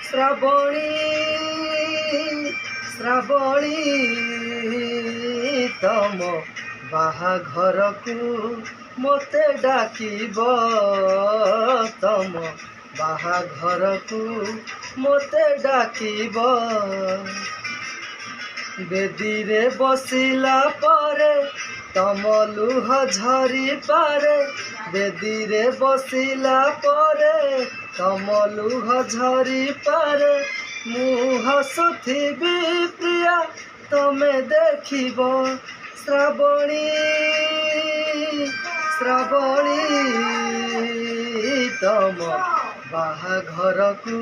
ଶ୍ରାବଣୀ ଶ୍ରାବଣୀ ତମ ବାହାଘରକୁ ମୋତେ ଡାକିବ ତମ ବାହାଘରକୁ ମୋତେ ଡାକିବ ବେଦୀରେ ବସିଲା ପରେ ତମ ଲୁହ ଝରି ପାରେ ବେଦୀରେ ବସିଲା ପରେ ତମ ଲୁହ ଝରି ପାରେ ମୁଁ ହସୁଥିବି ପ୍ରିୟା ତମେ ଦେଖିବ ଶ୍ରାବଣୀ ଶ୍ରାବଣୀ ତମ ବାହାଘରକୁ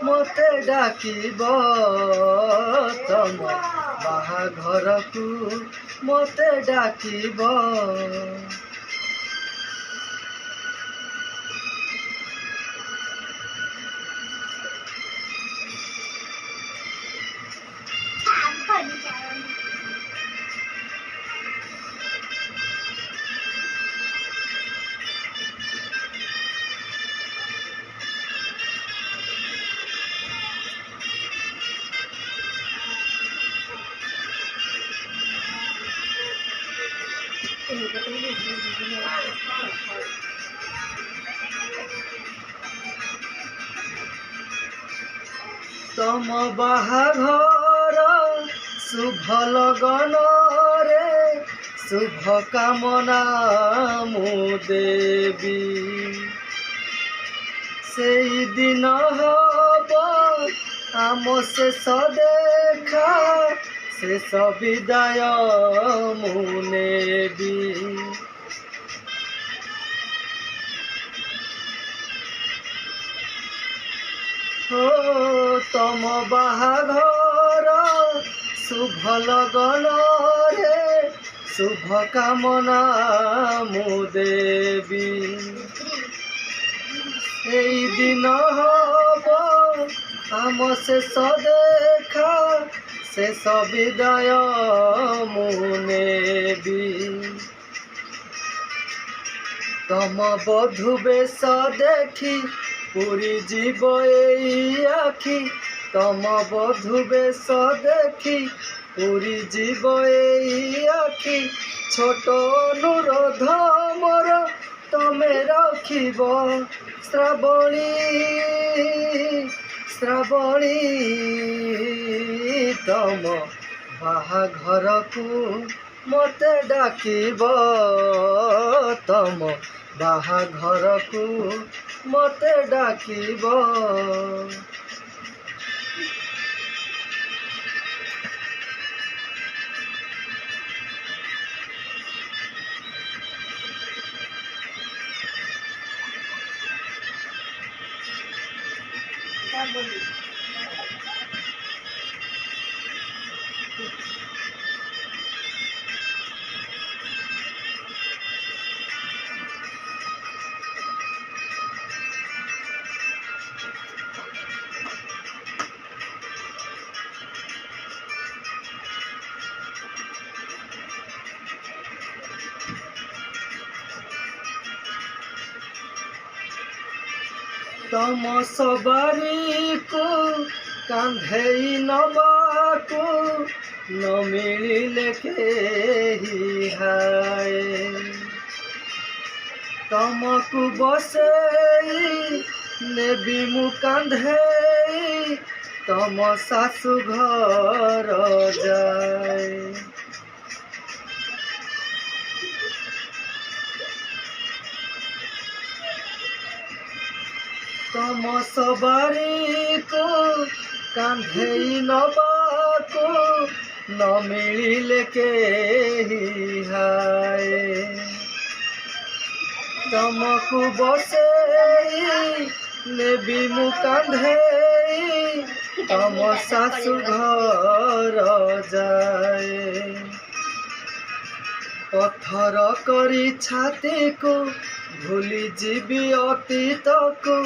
ମୋତେ ଡାକିବ ତମ ବାହାଘରକୁ ମୋତେ ଡାକିବ ତମ ବାହାଘର ଶୁଭ ଲଗନରେ ଶୁଭ କାମନା ମୁଁ ଦେବି ସେଇଦିନ ହବ ଆମ ଶେଷ ଦେଖା ଶେଷ ବିଦାୟ ମୁଁ ନେବି ତମ ବାହାଘର ଶୁଭ ଲଗନରେ ଶୁଭ କାମନା ମୁଁ ଦେବି ଏଇ ଦିନ ହବ ଆମ ଶେଷ ଦେଖା ଶେଷ ବିଦାୟ ମୁଁ ନେବି ତମ ବଧୂ ବେଶ ଦେଖି ପୁରୀ ଯିବ ଏଇ ଆଖି ତମ ବଧୂ ବେଶ ଦେଖି ପୁରୀ ଯିବ ଏଇ ଆଖି ଛୋଟ ଅନୁରୋଧ ମୋର ତମେ ରଖିବ ଶ୍ରାବଣୀ ଶ୍ରାବଣୀ ତମ ବାହାଘରକୁ ମୋତେ ଡାକିବ ତମ ବାହାଘରକୁ ମୋତେ ଡାକିବ ତମ ସବାରିକୁ କାନ୍ଧେଇ ନବାକୁ ନ ମିଳିଲେ କେହି ହାଏ ତମକୁ ବସେଇ ନେବି ମୁଁ କାନ୍ଧେଇ ତମ ଶାଶୁ ଘର ଯାଏ ତମ ସବାରିକୁ କାନ୍ଧେଇ ନବାକୁ ନ ମିଳିଲେ କେହି ହାଏ ତମକୁ ବସେଇ ନେବି ମୁଁ କାନ୍ଧେଇ ତମ ଶାଶୁ ଘର ଯାଏ ପଥର କରି ଛାତିକୁ ଭୁଲି ଯିବି ଅତୀତକୁ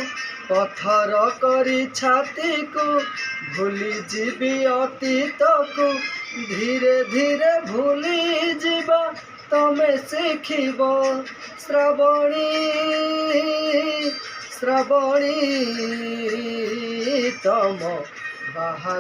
ପଥର କରି ଛାତିକୁ ଭୁଲି ଯିବି ଅତୀତକୁ ଧୀରେ ଧୀରେ ଭୁଲି ଯିବା ତମେ ଶିଖିବ ଶ୍ରାବଣୀ ଶ୍ରାବଣୀ প্রিয়তম বাহা